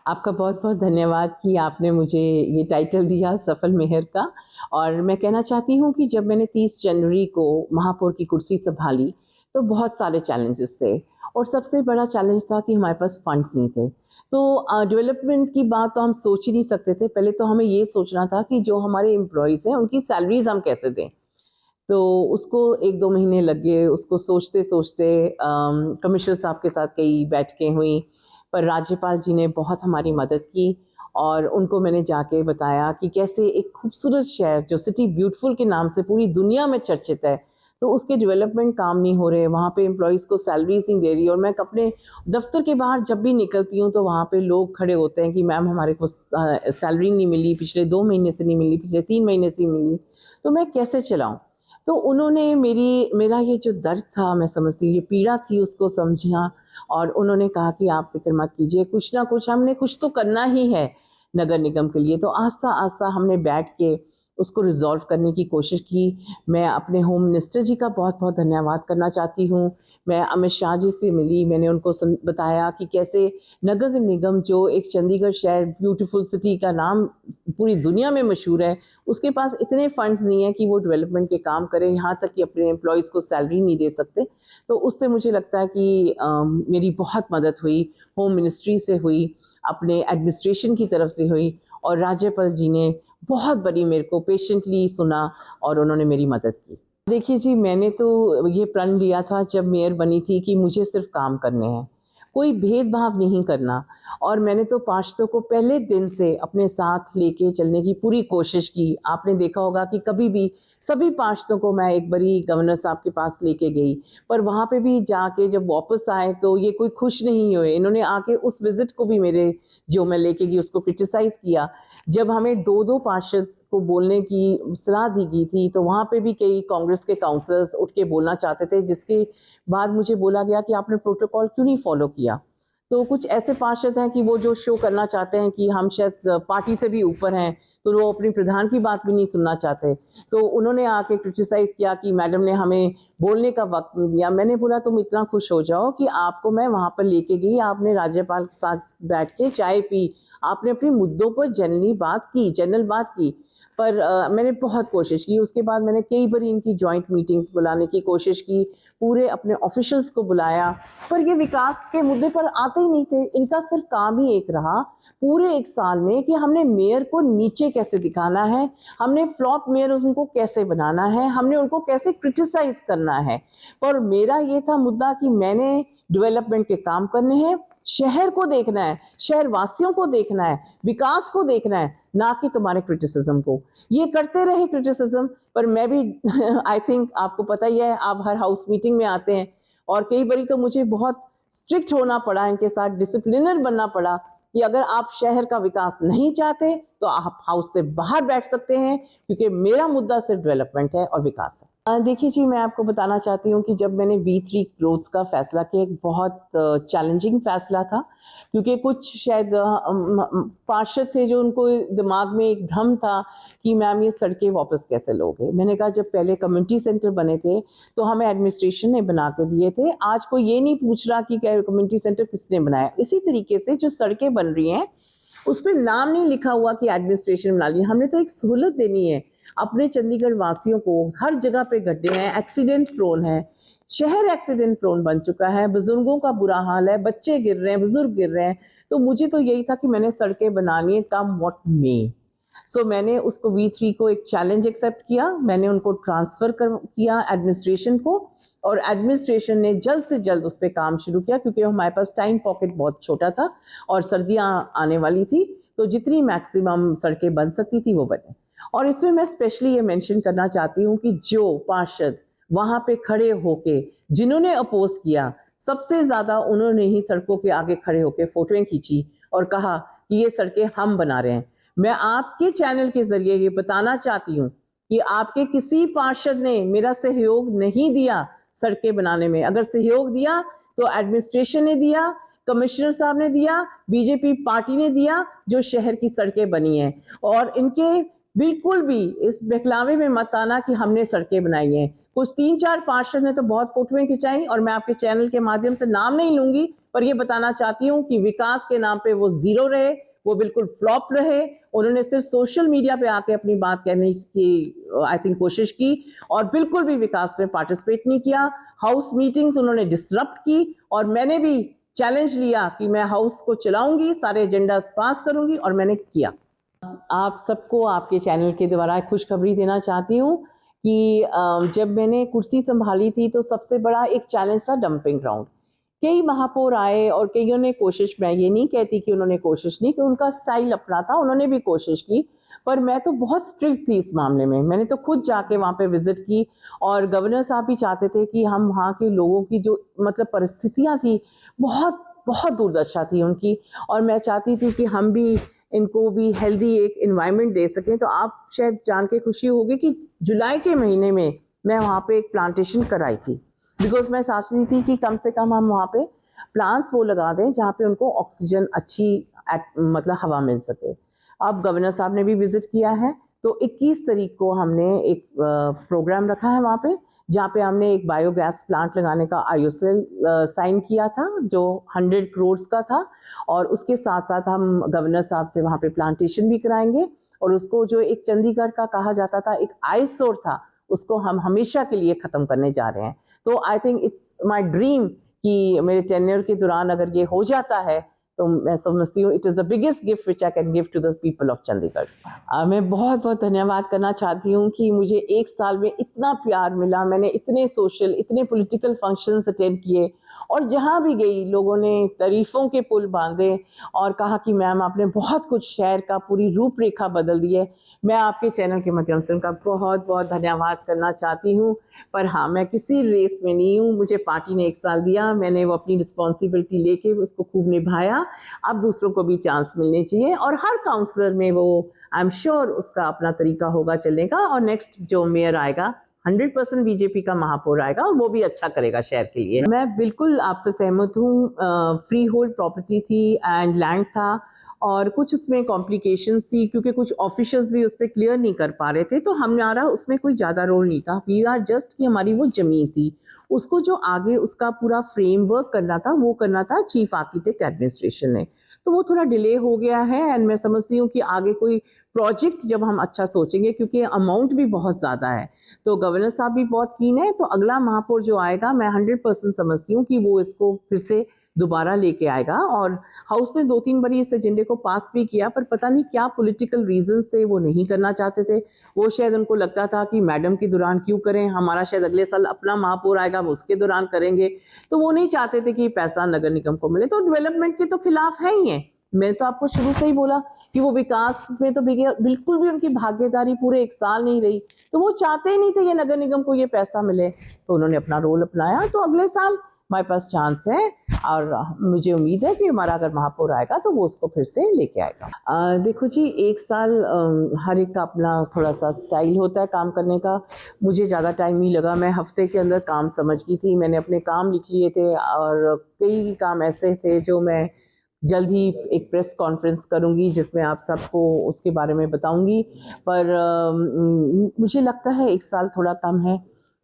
आपका बहुत-बहुत धन्यवाद कि आपने मुझे ये टाइटल दिया सफल मेयर का। और मैं कहना चाहती हूँ कि जब मैंने 30 जनवरी को महापौर की कुर्सी सँभाली, तो बहुत सारे चैलेंजेस थे और सबसे बड़ा चैलेंज था कि हमारे पास फंड्स नहीं थे। तो डेवलपमेंट की बात तो हम सोच ही नहीं सकते थे। पहले तो हमें ये सोचना था कि जो हमारे एम्प्लॉइज़ हैं, उनकी सैलरीज़ हम कैसे दें। तो उसको 1-2 महीने लग गए, उसको सोचते-सोचते कमिश्नर साहब के साथ कई बैठकें हुई, पर राज्यपाल जी ने बहुत हमारी मदद की और उनको मैंने जाके बताया कि कैसे एक खूबसूरत शहर जो सिटी ब्यूटीफुल के नाम से पूरी दुनिया में चर्चित है, तो उसके डेवलपमेंट काम नहीं हो रहे, वहाँ पे एम्प्लॉइज़ को सैलरीज़ नहीं दे रही और मैं अपने दफ्तर के बाहर जब भी निकलती हूँ, तो वहाँ पे लोग खड़े होते हैं कि मैम हमारे को सैलरी नहीं मिली, पिछले 2 महीने से नहीं मिली, पिछले 3 महीने से नहीं मिली, तो मैं कैसे चलाऊँ? तो उन्होंने मेरा ये जो दर्द था, मैं समझती हूँ ये पीड़ा थी, उसको समझा और उन्होंने कहा कि आप फ़िक्र मत कीजिए, कुछ ना कुछ हमने कुछ तो करना ही है नगर निगम के लिए। तो आस्ता-आस्ता हमने बैठ के उसको रिज़ॉल्व करने की कोशिश की। मैं अपने होम मिनिस्टर जी का बहुत-बहुत धन्यवाद करना चाहती हूँ। मैं अमित शाह जी से मिली, मैंने उनको बताया कि कैसे नगर निगम जो एक चंडीगढ़ शहर ब्यूटीफुल सिटी का नाम पूरी दुनिया में मशहूर है, उसके पास इतने फंड्स नहीं है कि वो डेवलपमेंट के काम करें, यहाँ तक कि अपने एम्प्लॉइज़ को सैलरी नहीं दे सकते। तो उससे मुझे लगता है कि मेरी बहुत मदद हुई, होम मिनिस्ट्री से हुई, अपने एडमिनिस्ट्रेशन की तरफ से हुई और राज्यपाल जी ने बहुत बड़ी मेरे को पेशेंटली सुना और उन्होंने मेरी मदद की। देखिए जी, मैंने तो ये प्रण लिया था जब मेयर बनी थी कि मुझे सिर्फ़ काम करने हैं, कोई भेदभाव नहीं करना और मैंने तो पार्षदों को पहले दिन से अपने साथ लेके चलने की पूरी कोशिश की। आपने देखा होगा कि कभी भी सभी पार्षदों को मैं एक बारी गवर्नर साहब के पास लेके गई, पर वहाँ पे भी जाके जब वापस आए तो ये कोई खुश नहीं हुए। इन्होंने आके उस विज़िट को भी मेरे जो मैं लेके गई उसको क्रिटिसाइज़ किया। जब हमें 2-2 पार्षद को बोलने की सलाह दी गई थी, तो वहाँ पे भी कई कांग्रेस के काउंसलर्स उठ के बोलना चाहते थे, जिसके बाद मुझे बोला गया कि आपने प्रोटोकॉल क्यों नहीं फ़ॉलो किया? तो कुछ ऐसे पार्षद हैं कि वो जो शो करना चाहते हैं कि हम शायद पार्टी से भी ऊपर हैं, तो वो अपनी प्रधान की बात भी नहीं सुनना चाहते। तो उन्होंने आके क्रिटिसाइज़ किया कि मैडम ने हमें बोलने का वक़्त नहीं दिया। मैंने बोला तुम इतना खुश हो जाओ कि आपको मैं वहाँ पर लेके गई, आपने राज्यपाल के साथ बैठ के चाय पी, आपने अपने मुद्दों पर जनरल बात की। पर मैंने बहुत कोशिश की, उसके बाद मैंने कई बारी इनकी जॉइंट मीटिंग्स बुलाने की कोशिश की, पूरे अपने ऑफिशियल्स को बुलाया, पर ये विकास के मुद्दे पर आते ही नहीं थे। इनका सिर्फ काम ही एक रहा पूरे 1 साल में कि हमने मेयर को नीचे कैसे दिखाना है, हमने फ्लॉप मेयर उनको कैसे बनाना है, हमने उनको कैसे क्रिटिसाइज़ करना है। पर मेरा ये था मुद्दा कि मैंने डेवलपमेंट के काम करने हैं, शहर को देखना है, शहर वासियों को देखना है, विकास को देखना है, ना कि तुम्हारे क्रिटिसिज्म को। ये करते रहे क्रिटिसिज्म, पर मैं भी आई थिंक आपको पता ही है, आप हर हाउस मीटिंग में आते हैं और कई बारी तो मुझे बहुत स्ट्रिक्ट होना पड़ा इनके साथ, डिसिप्लिनर बनना पड़ा कि अगर आप शहर का विकास नहीं चाहते, तो आप हाउस से बाहर बैठ सकते हैं क्योंकि मेरा मुद्दा सिर्फ डेवलपमेंट है और विकास है। देखिए जी, मैं आपको बताना चाहती हूँ कि जब मैंने V3 रोड्स का फैसला किया, एक बहुत चैलेंजिंग फैसला था क्योंकि कुछ शायद पार्षद थे जो उनको दिमाग में एक भ्रम था कि मैम ये सड़कें वापस कैसे लोगे। मैंने कहा जब पहले कम्युनिटी सेंटर बने थे तो हमें एडमिनिस्ट्रेशन ने बना के दिए थे, आज कोई ये नहीं पूछ रहा कि कम्युनिटी सेंटर किसने बनाया। इसी तरीके से जो सड़कें बन रही हैं उस पर नाम नहीं लिखा हुआ कि एडमिनिस्ट्रेशन बना ली, हमने तो एक सहूलत देनी है अपने चंडीगढ़ वासियों को। हर जगह पे गड्ढे हैं, एक्सीडेंट प्रोन है, शहर एक्सीडेंट प्रोन बन चुका है, बुजुर्गों का बुरा हाल है, बच्चे गिर रहे हैं, बुजुर्ग गिर रहे हैं। तो मुझे तो यही था कि मैंने सड़कें बनानी है, कम व्हाट मे। सो मैंने उसको V3 को एक चैलेंज एक्सेप्ट किया, मैंने उनको ट्रांसफ़र किया एडमिनिस्ट्रेशन को और एडमिनिस्ट्रेशन ने जल्द से जल्द उस पर काम शुरू किया क्योंकि हमारे पास टाइम पॉकेट बहुत छोटा था और सर्दियाँ आने वाली थी, तो जितनी मैक्सिमम सड़कें बन सकती थी वो बने। और इसमें मैं स्पेशली ये मेंशन करना चाहती हूँ कि जो पार्षद वहाँ पे खड़े होके जिन्होंने अपोज किया, सबसे ज़्यादा उन्होंने ही सड़कों के आगे खड़े होके फ़ोटोएं खींची और कहा कि ये सड़कें हम बना रहे हैं। मैं आपके चैनल के ज़रिए ये बताना चाहती हूँ कि आपके किसी पार्षद ने मेरा सहयोग नहीं दिया सड़कें बनाने में। अगर सहयोग दिया तो एडमिनिस्ट्रेशन ने दिया, कमिश्नर साहब ने दिया, बीजेपी पार्टी ने दिया, जो शहर की सड़कें बनी हैं। और इनके बिल्कुल भी इस बहकावे में मत आना कि हमने सड़कें बनाई हैं। कुछ 3-4 पार्षद ने तो बहुत फोटोएं खिंचाई, और मैं आपके चैनल के माध्यम से नाम नहीं लूंगी, पर ये बताना चाहती हूँ कि विकास के नाम पे वो जीरो रहे, वो बिल्कुल फ्लॉप रहे। उन्होंने सिर्फ सोशल मीडिया पे आके अपनी बात कहने की आई थिंक कोशिश की, और बिल्कुल भी विकास में पार्टिसिपेट नहीं किया। हाउस मीटिंग्स उन्होंने डिसरप्ट की, और मैंने भी चैलेंज लिया कि मैं हाउस को चलाऊंगी, सारे एजेंडास पास करूंगी, और मैंने किया। आप सबको आपके चैनल के द्वारा खुशखबरी देना चाहती हूँ कि जब मैंने कुर्सी संभाली थी तो सबसे बड़ा एक चैलेंज था डंपिंग ग्राउंड। कई महापौर आए और कईयों ने कोशिश, मैं ये नहीं कहती कि उन्होंने कोशिश नहीं कि, उनका स्टाइल अपना था, उन्होंने भी कोशिश की, पर मैं तो बहुत स्ट्रिक्ट थी इस मामले में। मैंने तो खुद जाके वहाँ पे विजिट की, और गवर्नर साहब भी चाहते थे कि हम वहाँ के लोगों की जो मतलब परिस्थितियाँ थी, बहुत बहुत दुर्दशा थी उनकी, और मैं चाहती थी कि हम भी इनको भी हेल्दी एक एनवायरनमेंट दे सकें। तो आप शायद जान के खुशी होगी कि जुलाई के महीने में मैं वहाँ पे एक प्लांटेशन कराई थी, बिकॉज मैं सोचती थी कि कम से कम हम वहाँ पे प्लांट्स वो लगा दें जहाँ पे उनको ऑक्सीजन अच्छी मतलब हवा मिल सके। अब गवर्नर साहब ने भी विजिट किया है, तो 21 तारीख को हमने एक प्रोग्राम रखा है वहाँ पे, जहाँ पे हमने एक बायोगैस प्लांट लगाने का आईओसीएल साइन किया था, जो 100 करोड़ का था, और उसके साथ साथ हम गवर्नर साहब से वहाँ पे प्लांटेशन भी कराएंगे, और उसको जो एक चंडीगढ़ का कहा जाता था एक आईसोर था, उसको हम हमेशा के लिए ख़त्म करने जा रहे हैं। तो I think it's my dream कि मेरे टेन्योर के दौरान अगर ये हो जाता है, तो मैं समझती हूँ it is the biggest gift which I can give to the people of Chandigarh. मैं बहुत बहुत धन्यवाद करना चाहती हूँ कि मुझे एक साल में इतना प्यार मिला। मैंने इतने सोशल, इतने पॉलिटिकल फंक्शंस अटेंड किए, और जहाँ भी गई लोगों ने तारीफ़ों के पुल बांधे और कहा कि मैम आपने बहुत कुछ शहर का पूरी रूपरेखा बदल दी है। मैं आपके चैनल के माध्यम से उनका बहुत बहुत धन्यवाद करना चाहती हूँ। पर हाँ, मैं किसी रेस में नहीं हूँ। मुझे पार्टी ने 1 साल दिया, मैंने वो अपनी रिस्पॉन्सिबिलिटी लेके उसको खूब निभाया। अब दूसरों को भी चांस मिलने चाहिए, और हर काउंसलर में वो आई एम श्योर उसका अपना तरीका होगा चलने का, और नेक्स्ट जो मेयर आएगा 100% बीजेपी का महापौर आएगा, और वो भी अच्छा करेगा शहर के लिए। मैं बिल्कुल आपसे सहमत हूँ। फ्री होल्ड प्रॉपर्टी थी एंड लैंड था, और कुछ उसमें कॉम्प्लिकेशंस थी क्योंकि कुछ ऑफिशियल्स भी उस पर क्लियर नहीं कर पा रहे थे, तो हमारा उसमें कोई ज़्यादा रोल नहीं था। वी आर जस्ट कि हमारी वो ज़मीन थी, उसको जो आगे उसका पूरा फ्रेमवर्क करना था वो करना था चीफ आर्किटेक्ट एडमिनिस्ट्रेशन ने, तो वो थोड़ा डिले हो गया है। एंड मैं समझती हूँ कि आगे कोई प्रोजेक्ट जब हम अच्छा सोचेंगे, क्योंकि अमाउंट भी बहुत ज़्यादा है, तो गवर्नर साहब भी बहुत कीन है, तो अगला महापौर जो आएगा मैं 100% समझती हूँ कि वो इसको फिर से दोबारा लेके आएगा। और हाउस ने 2-3 बार इस एजेंडे को पास भी किया, पर पता नहीं क्या पॉलिटिकल रीजंस थे, वो नहीं करना चाहते थे। वो शायद उनको लगता था कि मैडम के दौरान क्यों करें, हमारा शायद अगले साल अपना महापौर आएगा वो उसके दौरान करेंगे, तो वो नहीं चाहते थे कि पैसा नगर निगम को मिले। तो डेवलपमेंट के तो खिलाफ है ही है। मैंने तो आपको शुरू से ही बोला कि वो विकास में तो बिल्कुल भी उनकी भागीदारी पूरे 1 साल नहीं रही, तो वो चाहते ही नहीं थे ये नगर निगम को ये पैसा मिले, तो उन्होंने अपना रोल अपनाया। तो अगले साल हमारे पास चांस है, और मुझे उम्मीद है कि हमारा अगर महापौर आएगा तो वो उसको फिर से लेके आएगा। देखो जी, 1 साल हर एक का अपना थोड़ा सा स्टाइल होता है काम करने का। मुझे ज़्यादा टाइम नहीं लगा, मैं हफ्ते के अंदर काम समझ गई थी। मैंने अपने काम लिख लिए थे, और कई काम ऐसे थे जो मैं जल्द ही एक प्रेस कॉन्फ्रेंस करूंगी जिसमें आप सबको उसके बारे में बताऊंगी। पर मुझे लगता है 1 साल थोड़ा कम है,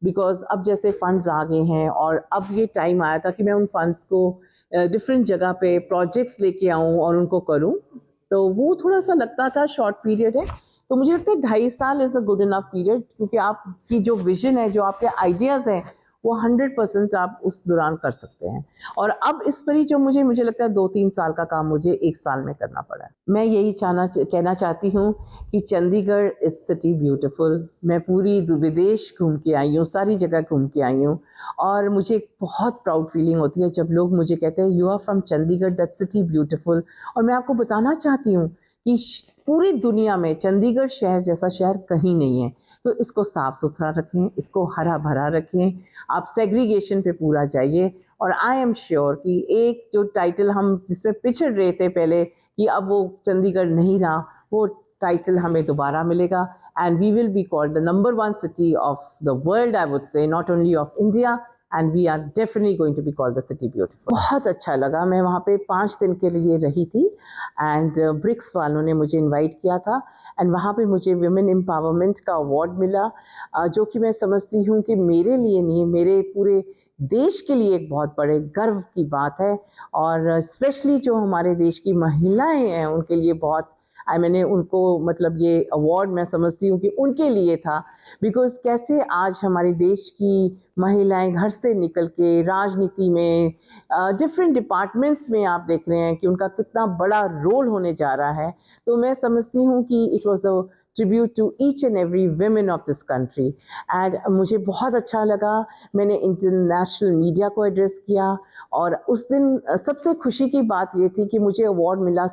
बिकॉज़ अब जैसे फंड्स आ गए हैं, और अब ये टाइम आया था कि मैं उन फंड्स को डिफरेंट जगह पे प्रोजेक्ट्स लेके आऊँ और उनको करूँ, तो वो थोड़ा सा लगता था शॉर्ट पीरियड है। तो मुझे लगता है 2.5 साल is a good enough period, क्योंकि आपकी जो विजन है, जो आपके आइडियाज़ हैं, वो 100% आप उस दौरान कर सकते हैं। और अब इस पर ही जो मुझे लगता है 2-3 साल का काम मुझे 1 साल में करना पड़ा है। मैं यही कहना चाहती हूँ कि चंडीगढ़ इज़ सिटी ब्यूटीफुल। मैं पूरी विदेश घूम के आई हूँ, सारी जगह घूम के आई हूँ, और मुझे बहुत प्राउड फीलिंग होती है जब लोग मुझे कहते हैं you are from Chandigarh, that city beautiful. और मैं आपको बताना चाहती हूँ कि पूरी दुनिया में चंडीगढ़ शहर जैसा शहर कहीं नहीं है। तो इसको साफ़ सुथरा रखें, इसको हरा भरा रखें, आप सेग्रीगेशन पे पूरा जाइए। और आई एम श्योर कि एक जो टाइटल हम जिसमें पिछड़ रहे थे पहले कि अब वो चंडीगढ़ नहीं रहा, वो टाइटल हमें दोबारा मिलेगा, and we will be called the number 1 city of the world, I would say, not only of India, and we are definitely going to be called the city beautiful. बहुत अच्छा लगा। मैं वहाँ पे 5 दिन के लिए रही थी, एंड ब्रिक्स वालों ने मुझे इनवाइट किया था, एंड वहाँ पे मुझे विमेन एम्पावरमेंट का अवार्ड मिला, जो कि मैं समझती हूँ कि मेरे लिए नहीं, मेरे पूरे देश के लिए एक बहुत बड़े गर्व की बात है। और स्पेशली जो हमारे देश की महिलाएं हैं उनके लिए बहुत, मैंने उनको मतलब ये अवार्ड मैं समझती हूँ कि उनके लिए था, बिकॉज़ कैसे आज हमारे देश की महिलाएं घर से निकल के राजनीति में, डिफरेंट डिपार्टमेंट्स में आप देख रहे हैं कि उनका कितना बड़ा रोल होने जा रहा है। तो मैं समझती हूँ कि it was a tribute to each and every women of this country. And मुझे बहुत अच्छा लगा, मैंने इंटरनेशनल मीडिया को एड्रेस किया, और उस दिन सबसे खुशी की बात ये थी कि मुझे अवार्ड मिला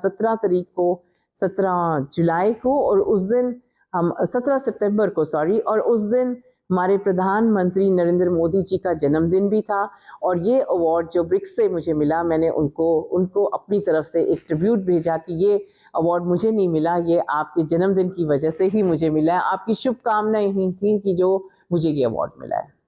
17 जुलाई को, और उस दिन हम 17 सितंबर को सॉरी, और उस दिन हमारे प्रधानमंत्री नरेंद्र मोदी जी का जन्मदिन भी था। और ये अवार्ड जो ब्रिक्स से मुझे मिला, मैंने उनको अपनी तरफ से एक ट्रिब्यूट भेजा कि ये अवार्ड मुझे नहीं मिला, ये आपके जन्मदिन की वजह से ही मुझे मिला है, आपकी शुभकामनाएं ही थी कि जो मुझे ये अवार्ड मिला है।